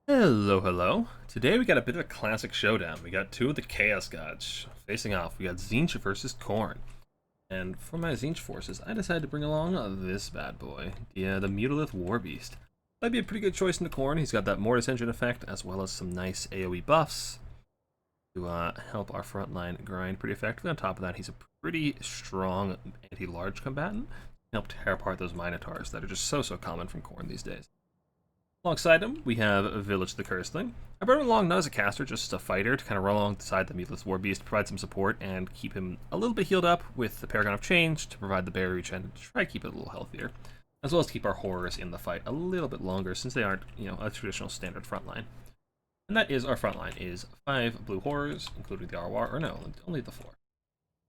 Hello, hello. Today we got a bit of a classic showdown. We got two of the Chaos Gods facing off. We got Tzeentch versus Khorne. And for my Tzeentch forces, I decided to bring along this bad boy, the Mutalith Warbeast. Might be a pretty good choice in the Khorne. He's got that Mortis Engine effect, as well as some nice AoE buffs to help our frontline grind pretty effectively. On top of that, he's a pretty strong anti-large combatant. Help tear apart those Minotaurs that are just so common from Khorne these days. Alongside him, we have Village the Curseling. I brought him along not as a caster, just as a fighter to kind of run alongside the Mutalith Warbeast to provide some support and keep him a little bit healed up with the Paragon of Change to provide the barrier reach and to try to keep it a little healthier, as well as keep our horrors in the fight a little bit longer since they aren't, a traditional standard frontline. And that is our frontline, is 5 blue horrors, including the RWR, or no, only the 4.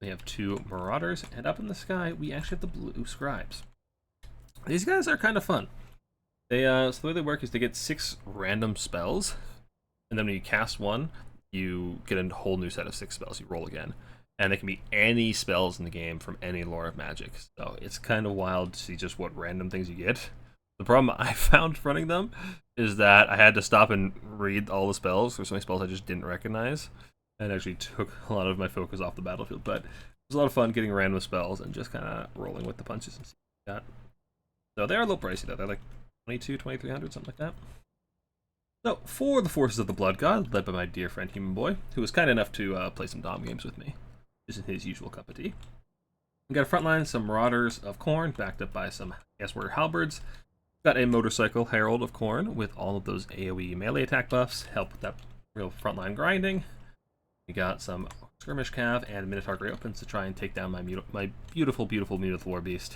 We have 2 marauders, and up in the sky, we actually have the blue scribes. These guys are kind of fun. So the way they work is they get 6 random spells, and then when you cast one, you get a whole new set of 6 spells. You roll again, and they can be any spells in the game from any lore of magic. So it's kind of wild to see just what random things you get. The problem I found running them is that I had to stop and read all the spells. There's so many spells I just didn't recognize, and actually took a lot of my focus off the battlefield. But it was a lot of fun getting random spells and just kind of rolling with the punches and see what you got. So they are a little pricey though. They're like 2300, something like that. So, for the forces of the Blood God, led by my dear friend Human Boy, who was kind enough to play some Dom games with me. This is his usual cup of tea. We got a frontline, some Marauders of Khorne, backed up by some Chaos Warrior Halberds. Got a Motorcycle Herald of Khorne with all of those AoE melee attack buffs, help with that real frontline grinding. We got some Skirmish Cav and Minotaur Grey Opens to try and take down my beautiful Mutalith Warbeast.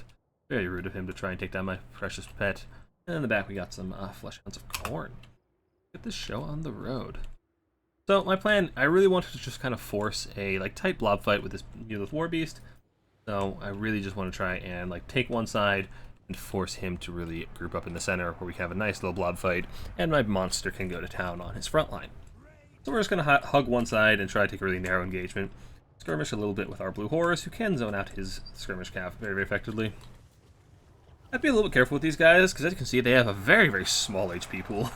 Very rude of him to try and take down my precious pet. And in the back, we got some Fleshhounds of Khorne. Get this show on the road. So my plan, I really wanted to just kind of force a tight blob fight with this Mutalith Warbeast. So I really just want to try and take one side and force him to really group up in the center, where we can have a nice little blob fight, and my monster can go to town on his front line. So we're just going to hug one side and try to take a really narrow engagement. Skirmish a little bit with our blue horrors, who can zone out his skirmish calf very effectively. I'd be a little bit careful with these guys, because as you can see, they have a very small HP pool.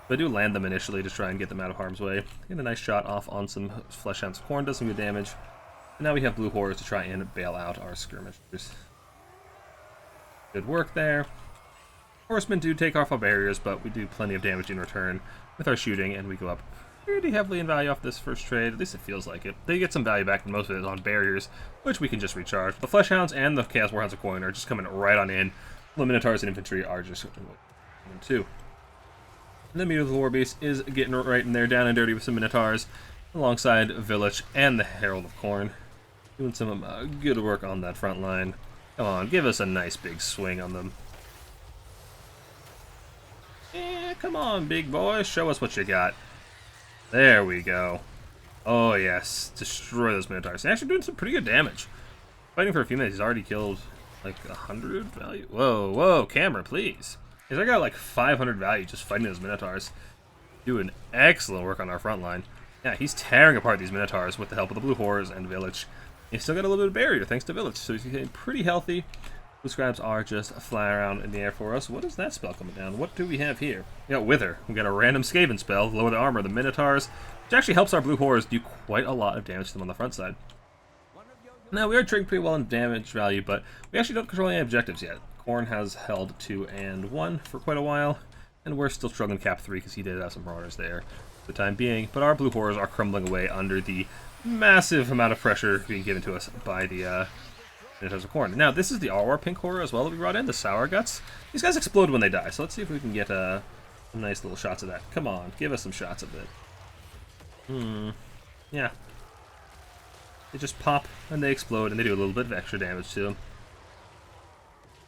But I do land them initially to try and get them out of harm's way. Get a nice shot off on some Fleshhounds of Khorne, does some good damage. And now we have blue horrors to try and bail out our skirmishers. Good work there. Horsemen do take off our barriers, but we do plenty of damage in return with our shooting, and we go up pretty heavily in value off this first trade. At least it feels like it. They get some value back, and most of it is on barriers, which we can just recharge. The Fleshhounds and the Chaos Warhounds of Khorne are just coming right on in. The Minotaurs and Infantry are just coming too. And the Mutalith Warbeast is getting right in there, down and dirty with some Minotaurs, alongside Village and the Herald of Khorne. Doing some good work on that front line. Come on, give us a nice big swing on them. Yeah, come on, big boy, show us what you got. There we go. Oh yes, destroy those Minotaurs. They're actually doing some pretty good damage. Fighting for a few minutes, he's already killed 100 value. Whoa, camera, please. Because I got 500 value just fighting those Minotaurs. Doing excellent work on our front line. Yeah, he's tearing apart these Minotaurs with the help of the blue horrors and Village. He's still got a little bit of barrier thanks to Village, so he's getting pretty healthy. Blue scribes are just flying around in the air for us. What is that spell coming down? What do we have here? We got Wither. We got a random Skaven spell, lower the armor of the Minotaurs, which actually helps our blue horrors do quite a lot of damage to them on the front side. Now, we are trading pretty well in damage value, but we actually don't control any objectives yet. Khorne has held 2 and 1 for quite a while, and we're still struggling cap 3 because he did have some marauders there for the time being. But our blue horrors are crumbling away under the massive amount of pressure being given to us by the Minotaurs of Khorne. Now, this is the RWR pink horror as well that we brought in, the Sour Guts. These guys explode when they die, so let's see if we can get some nice little shots of that. Come on, give us some shots of it. Yeah. They just pop, and they explode, and they do a little bit of extra damage to them.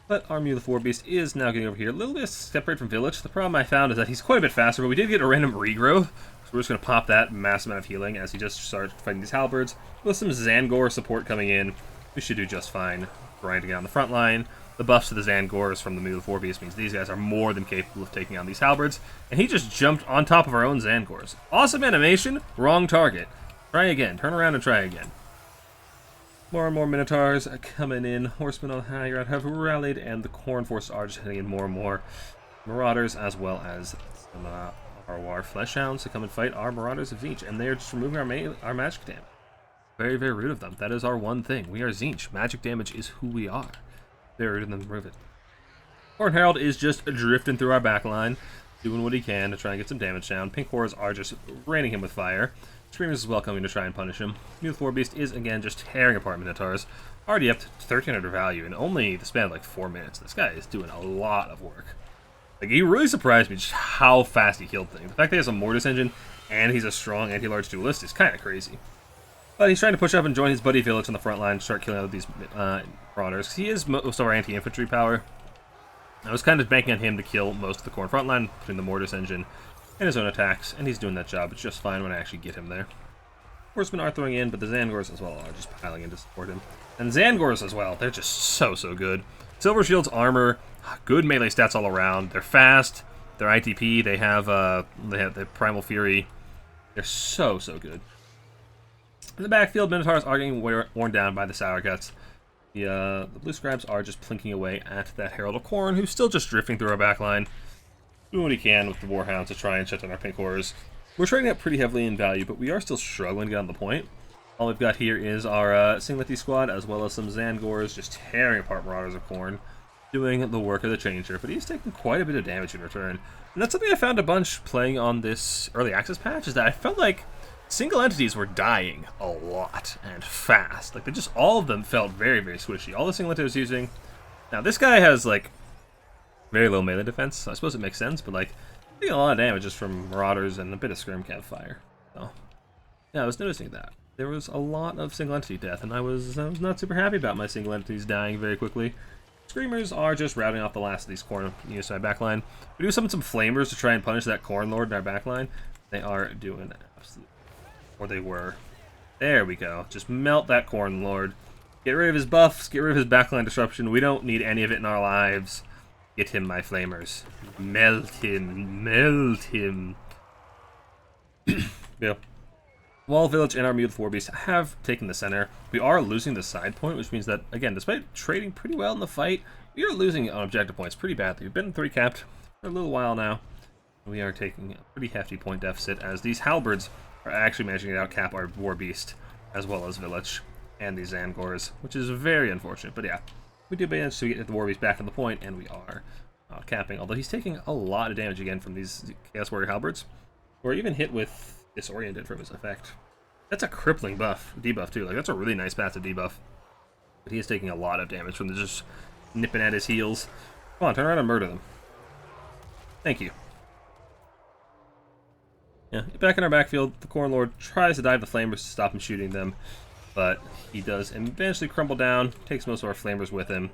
But our Mutalith Warbeast is now getting over here a little bit separated from Village. The problem I found is that he's quite a bit faster, but we did get a random regrowth. So we're just going to pop that massive amount of healing as he just starts fighting these Halberds. With some Zangor support coming in, we should do just fine grinding on the front line. The buffs to the Zangors from the Mutalith Warbeast means these guys are more than capable of taking on these Halberds. And he just jumped on top of our own Zangors. Awesome animation, wrong target. Try again, turn around and try again. More and more Minotaurs coming in. Horsemen on high ground have rallied, and the Khorne forces are just heading in more and more Marauders, as well as some our Flesh Hounds to come and fight our Marauders of Tzeentch, and they are just removing our magic damage. Very, very rude of them. That is our one thing. We are Tzeentch. Magic damage is who we are. Very rude of them to remove it. Khorne Herald is just drifting through our back line, doing what he can to try and get some damage down. Pink Horrors are just raining him with fire. Screamers is well coming to try and punish him. Mutalith Warbeast is again just tearing apart Minotaurs. Already up to 1300 value in only the span of like 4 minutes. This guy is doing a lot of work. Like, he really surprised me just how fast he killed things. The fact that he has a Mortis engine and he's a strong anti-large duelist is kind of crazy. But he's trying to push up and join his buddy Village on the front line and start killing out these Marauders. He is most of our anti-infantry power. I was kind of banking on him to kill most of the Khorne front line between the Mortis engine and his own attacks, and he's doing that job. It's just fine when I actually get him there. Horsemen are throwing in, but the Zangors as well are just piling in to support him. And Zangors as well, they're just so good. Silver Shield's armor, good melee stats all around. They're fast, they're ITP, they have the Primal Fury. They're so good. In the backfield, Minotaurs are getting worn down by the Sour Guts. The Blue Scribes are just plinking away at that Herald of Khorne, who's still just drifting through our backline, doing what he can with the Warhounds to try and shut down our Pink Horrors. We're trading up pretty heavily in value, but we are still struggling to get on the point. All we've got here is our Singlety squad, as well as some Zangors just tearing apart Marauders of Khorne, doing the work of the Changer, but he's taking quite a bit of damage in return. And that's something I found a bunch playing on this early access patch, is that I felt like single entities were dying a lot and fast. Like, they just, all of them felt very squishy. All the single entities I was using. Now, this guy has, like, very low melee defense, so I suppose it makes sense, but, like, getting a lot of damage just from Marauders and a bit of Skirm Cav fire. So, yeah, I was noticing that. There was a lot of single entity death, and I was not super happy about my single entities dying very quickly. Screamers are just routing off the last of these Khorne units in my backline. We do summon some Flamers to try and punish that Khorne Lord in our backline. They are doing absolutely, or they were. There we go. Just melt that Khorne Lord. Get rid of his buffs, get rid of his backline disruption. We don't need any of it in our lives. Get him, my Flamers. Melt him. Melt him. Yeah. Wall Village and our Mutalith Warbeast have taken the center. We are losing the side point, which means that, again, despite trading pretty well in the fight, we are losing on objective points pretty badly. We've been 3 capped for a little while now. We are taking a pretty hefty point deficit, as these Halberds are actually managing to outcap our Warbeast, as well as Village, and these Zangors, which is very unfortunate. But yeah, we do manage to get the Warbeast back on the point, and we are capping, although he's taking a lot of damage again from these Chaos Warrior Halberds, or even hit with Disoriented from his effect. That's a crippling debuff too. Like, that's a really nice passive debuff. But he is taking a lot of damage from just nipping at his heels. Come on, turn around and murder them. Thank you. Yeah, back in our backfield, the Khorne Lord tries to dive the Flamers to stop him shooting them, but he does eventually crumble down, takes most of our Flamers with him.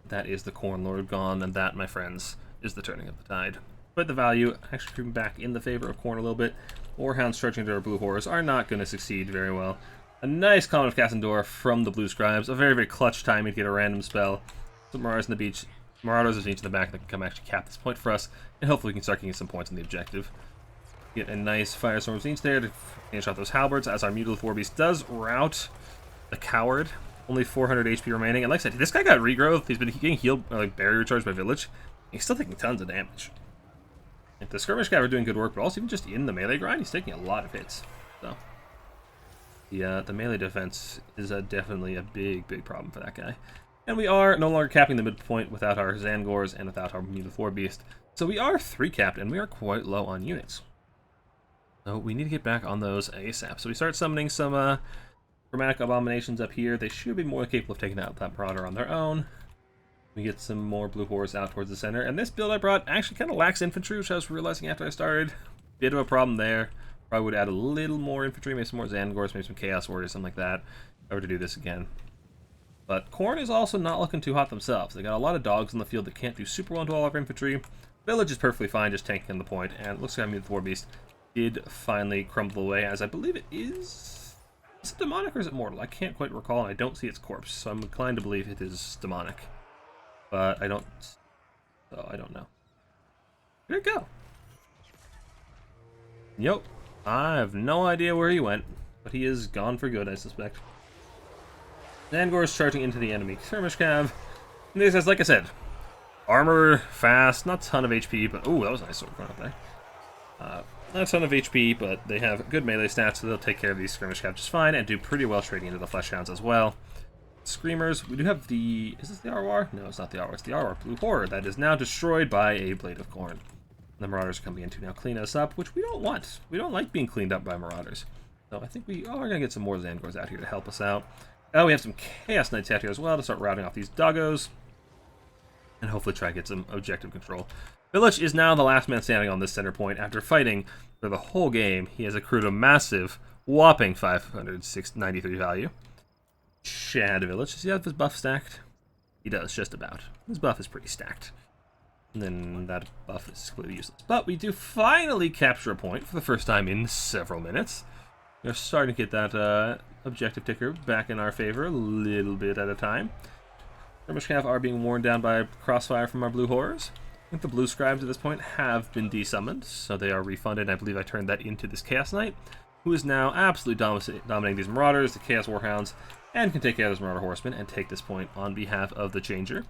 That is the Khorne Lord gone, and that, my friends, is the turning of the tide. But the value actually creeping back in the favor of Khorne a little bit. Warhounds charging into our Blue Horrors are not going to succeed very well. A nice Comet of Cassandor from the Blue Scribes. A very clutch timing to get a random spell. Some Marauders in the beach. Marauders of Tzeentch in the back that can come actually cap this point for us. And hopefully we can start getting some points on the objective. Get a nice Firestorm of Tzeentch there to finish off those Halberds, as our Mutalith Warbeast does rout the Coward. Only 400 HP remaining. And like I said, this guy got regrowth. He's been getting healed, or like barrier charged by Village. He's still taking tons of damage. The Skirmish Cav are doing good work, but also even just in the melee grind, he's taking a lot of hits. So, the melee defense is definitely a big problem for that guy. And we are no longer capping the midpoint without our Zangors and without our Mutalith Warbeast. So we are 3 capped, and we are quite low on units. So we need to get back on those ASAP. So we start summoning some Chromatic Abominations up here. They should be more capable of taking out that Marauder on their own. We get some more Blue Horrors out towards the center. And this build I brought actually kind of lacks infantry, which I was realizing after I started. Bit of a problem there. Probably would add a little more infantry, maybe some more Zangors, maybe some Chaos Warriors, something like that, if I were to do this again. But Khorne is also not looking too hot themselves. They got a lot of dogs in the field that can't do super well into all of our infantry. Village is perfectly fine, just tanking the point. And it looks like Mutalith Warbeast did finally crumble away, as I believe it is... Is it demonic or is it mortal? I can't quite recall, and I don't see its corpse, so I'm inclined to believe it is demonic. But I don't know. Where'd it go? Yep. I have no idea where he went, but he is gone for good, I suspect. Zangor is charging into the enemy Skirmish Cav. And this is, like I said, armor, fast, not a ton of HP, but ooh, that was a nice sword going up there. Not a ton of HP, but they have good melee stats, so they'll take care of these skirmish cav just fine, and do pretty well trading into the Fleshhounds as well. Screamers, we do have the... Is this the Arwar? No, it's not the Arwar. It's the Arwar Blue Horror that is now destroyed by a Blade of Khorne. The Marauders are coming in to now clean us up, which we don't want. We don't like being cleaned up by Marauders. So I think we are going to get some more Zangors out here to help us out. Oh, we have some Chaos Knights out here as well to start routing off these doggos. And hopefully try to get some objective control. Village is now the last man standing on this center point. After fighting for the whole game, he has accrued a massive, whopping 593 value. Shad Village. Does he have his buff stacked? He does, just about. His buff is pretty stacked. And then that buff is completely useless. But we do finally capture a point for the first time in several minutes. We're starting to get that objective ticker back in our favor a little bit at a time. Skirmish cav are being worn down by crossfire from our blue horrors. I think the blue scribes at this point have been desummoned, so they are refunded. I believe I turned that into this Chaos Knight, who is now absolutely dominating these Marauders, the Chaos Warhounds, and can take care of those Marauder Horsemen and take this point on behalf of the Changer.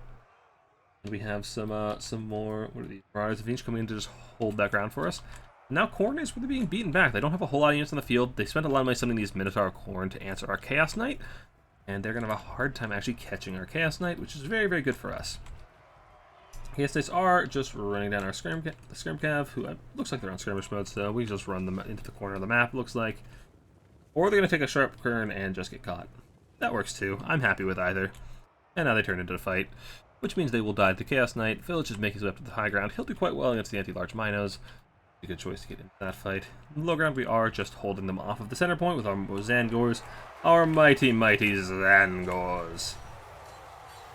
We have some more, what are these, Marauders of Tzeentch coming in to just hold that ground for us. Now Khorne is really being beaten back. They don't have a whole lot of units on the field. They spent a lot of money sending these Minotaur Khorne to answer our Chaos Knight, and they're going to have a hard time actually catching our Chaos Knight, which is very, very good for us. Chaos Knights are just running down our Skirm Cav, who looks like they're on skirmish mode, so we just run them into the corner of the map, looks like. Or they're going to take a sharp turn and just get caught. That works too. I'm happy with either. And now they turn into a fight, which means they will die to Chaos Knight. Village is making his way up to the high ground. He'll do quite well against the anti-large Minos. A good choice to get into that fight. In the low ground, we are just holding them off of the center point with our Zangors. Our mighty, mighty Zangors.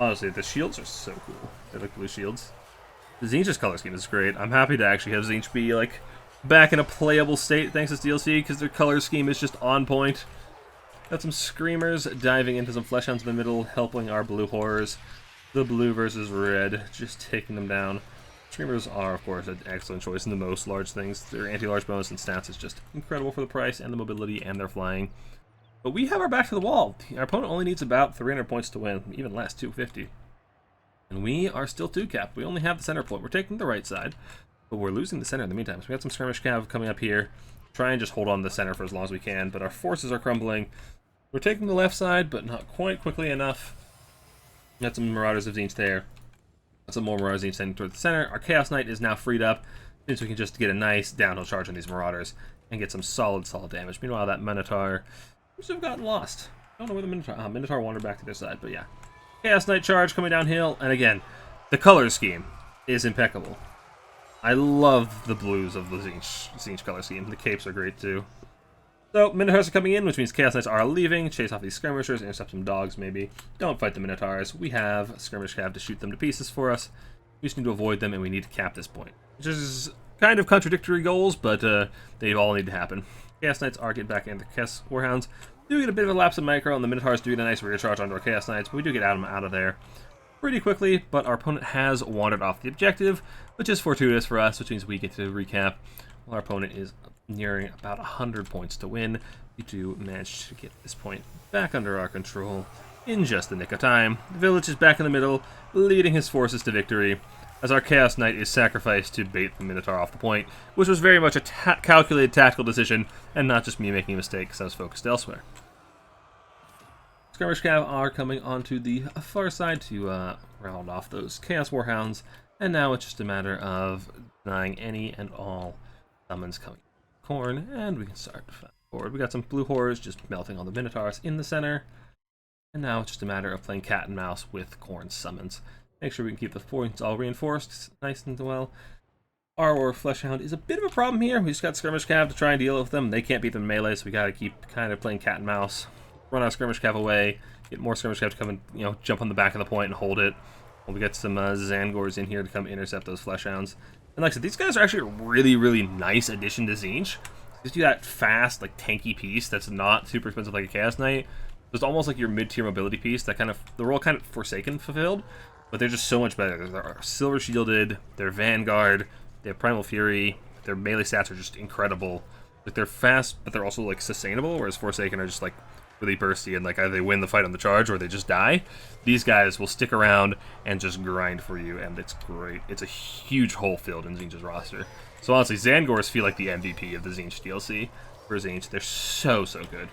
Honestly, the shields are so cool. They're like blue shields. The Tzeentch's color scheme is great. I'm happy to actually have Tzeentch be like back in a playable state thanks to DLC, because their color scheme is just on point. Got some Screamers diving into some Fleshhounds in the middle, helping our blue horrors. The blue versus red, just taking them down. Screamers are, of course, an excellent choice in the most large things. Their anti-large bonus and stats is just incredible for the price and the mobility and their flying. But we have our back to the wall. Our opponent only needs about 300 points to win, even less, 250. And we are still 2-capped. We only have the center point. We're taking the right side, but we're losing the center in the meantime. So we got some skirmish cav coming up here. Try and just hold on to the center for as long as we can, but our forces are crumbling. We're taking the left side, but not quite quickly enough. Got some Marauders of Tzeentch there. Got some more Marauders of Tzeentch heading toward the center. Our Chaos Knight is now freed up, since we can just get a nice downhill charge on these Marauders and get some solid damage. Meanwhile, that Minotaur seems to have gotten lost. I don't know where the Minotaur wandered back to their side, but yeah. Chaos Knight charge coming downhill, and again, the color scheme is impeccable. I love the blues of the Tzeentch color scheme. The capes are great too. So, Minotaurs are coming in, which means Chaos Knights are leaving. Chase off these skirmishers, intercept some dogs maybe. Don't fight the Minotaurs. We have skirmish cav to shoot them to pieces for us. We just need to avoid them, and we need to cap this point. Which is kind of contradictory goals, but they all need to happen. Chaos Knights are getting back into Chaos Warhounds. We do get a bit of a lapse in micro, and the Minotaurs do get a nice rear charge onto our Chaos Knights, but we do get them out of there pretty quickly, but our opponent has wandered off the objective, which is fortuitous for us, which means we get to recap while our opponent is nearing about 100 points to win. We do manage to get this point back under our control in just the nick of time. The village is back in the middle, leading his forces to victory, as our Chaos Knight is sacrificed to bait the Minotaur off the point, which was very much a calculated tactical decision, and not just me making a mistake because I was focused elsewhere. Skirmish cav are coming onto the far side to round off those Chaos Warhounds, and now it's just a matter of denying any and all summons coming from Khorne, and we can start to fast forward. We got some blue horrors just melting on the Minotaurs in the center, and now it's just a matter of playing cat and mouse with Khorne's summons. Make sure we can keep the points all reinforced nice and well. Our Fleshhound is a bit of a problem here. We just got Skirmish Cav to try and deal with them. They can't beat them in melee, so we gotta keep kind of playing cat and mouse. Run our Skirmish Cav away, get more Skirmish Cav to come and, jump on the back of the point and hold it. We got some Zangors in here to come intercept those Fleshhounds. And like I said, these guys are actually a really, really nice addition to Tzeentch. Just do that fast, like, tanky piece that's not super expensive like a Chaos Knight. It's almost like your mid-tier mobility piece that kind of, the role kind of Forsaken fulfilled, but they're just so much better. They're silver shielded, they're Vanguard, they have Primal Fury, their melee stats are just incredible. Like, they're fast, but they're also, like, sustainable, whereas Forsaken are just, like, really bursty, and, like, either they win the fight on the charge or they just die. These guys will stick around and just grind for you, and it's great. It's a huge hole filled in Tzeentch's roster. So honestly, Zangors feel like the MVP of the Tzeentch DLC for Tzeentch. They're so good.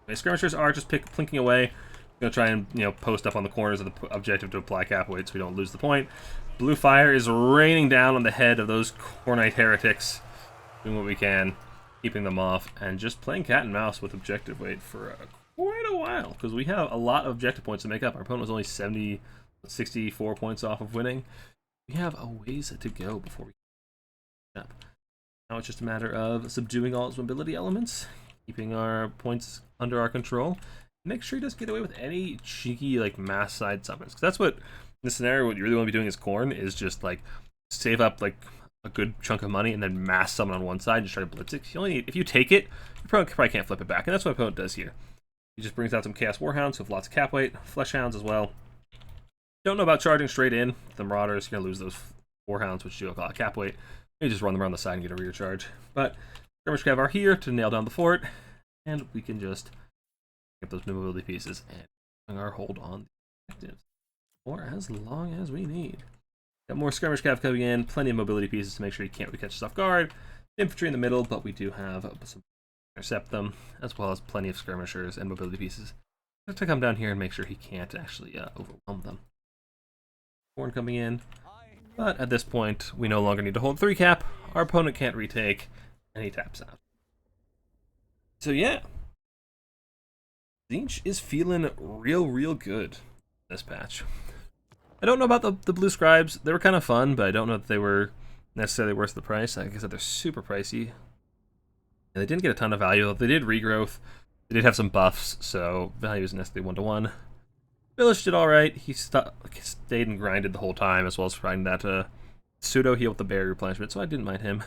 Okay, skirmishers are just plinking away. Gonna try and post up on the corners of the objective to apply cap weight so we don't lose the point. Blue fire is raining down on the head of those Khornite heretics, doing what we can, keeping them off, and just playing cat and mouse with objective weight for quite a while because we have a lot of objective points to make up. Our opponent was only 64 points off of winning. We have a ways to go before we up. Now it's just a matter of subduing all his mobility elements, keeping our points under our control. Make sure he doesn't get away with any cheeky like mass side summons. Because that's what in this scenario what you really want to be doing as Khorne is just like save up like a good chunk of money and then mass summon on one side and just try to blitz it. You only need, if you take it, you probably can't flip it back, and that's what my opponent does here. He just brings out some Chaos Warhounds with lots of cap weight, Flesh Hounds as well. Don't know about charging straight in. The Marauders, you're gonna lose those Warhounds, which do a lot of cap weight. You just run them around the side and get a rear charge. But Skirmish Cav are here to nail down the fort, and we can just get those mobility pieces and bring our hold on the objectives for as long as we need. Got more Skirmish Cav coming in, plenty of mobility pieces to make sure you can't really catch us off guard. Infantry in the middle, but we do have some intercept them, as well as plenty of skirmishers and mobility pieces to come down here and make sure he can't actually overwhelm them. Khorne coming in, but at this point we no longer need to hold 3 cap. Our opponent can't retake, and he taps out. So yeah, Tzeentch is feeling real good this patch. I don't know about the blue scribes. They were kind of fun, but I don't know if they were necessarily worth the price. Like I said, they're super pricey. And they didn't get a ton of value. They did regrowth. They did have some buffs, so value isn't necessarily 1-to-1. Village did alright. He stayed and grinded the whole time, as well as finding that pseudo heal with the berry replenishment, so I didn't mind him.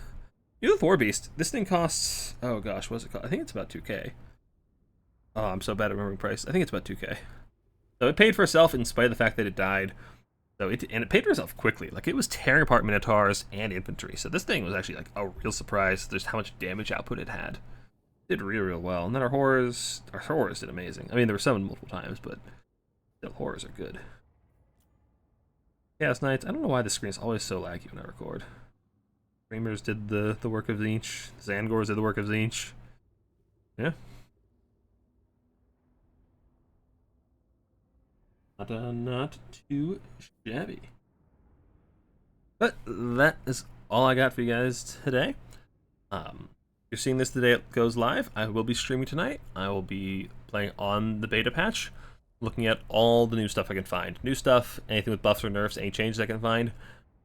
Mutalith Warbeast. This thing costs, oh gosh, what's it cost? I think it's about 2k. Oh, I'm so bad at remembering price. I think it's about 2k. So it paid for itself in spite of the fact that it died. So it paid for itself quickly. Like, it was tearing apart Minotaurs and infantry. So this thing was actually like a real surprise just how much damage output it had. It did real well. And then our horrors did amazing. I mean, they were summoned multiple times, but still, horrors are good. Chaos Knights. I don't know why the screen is always so laggy when I record. Dreamers did the work of Tzeentch. Zangors did the work of Tzeentch. Yeah. Not too shabby. But that is all I got for you guys today. You're seeing this the day it goes live. I will be streaming tonight. I will be playing on the beta patch, looking at all the new stuff I can find. New stuff, anything with buffs or nerfs, any changes I can find.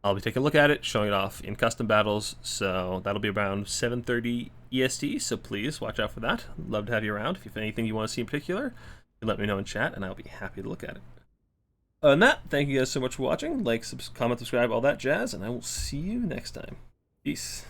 I'll be taking a look at it, showing it off in custom battles, so that'll be around 7:30 EST, so please watch out for that. I'd love to have you around. If you have anything you want to see in particular, you can let me know in chat, and I'll be happy to look at it. Other than that, thank you guys so much for watching. Like, comment, subscribe, all that jazz, and I will see you next time. Peace.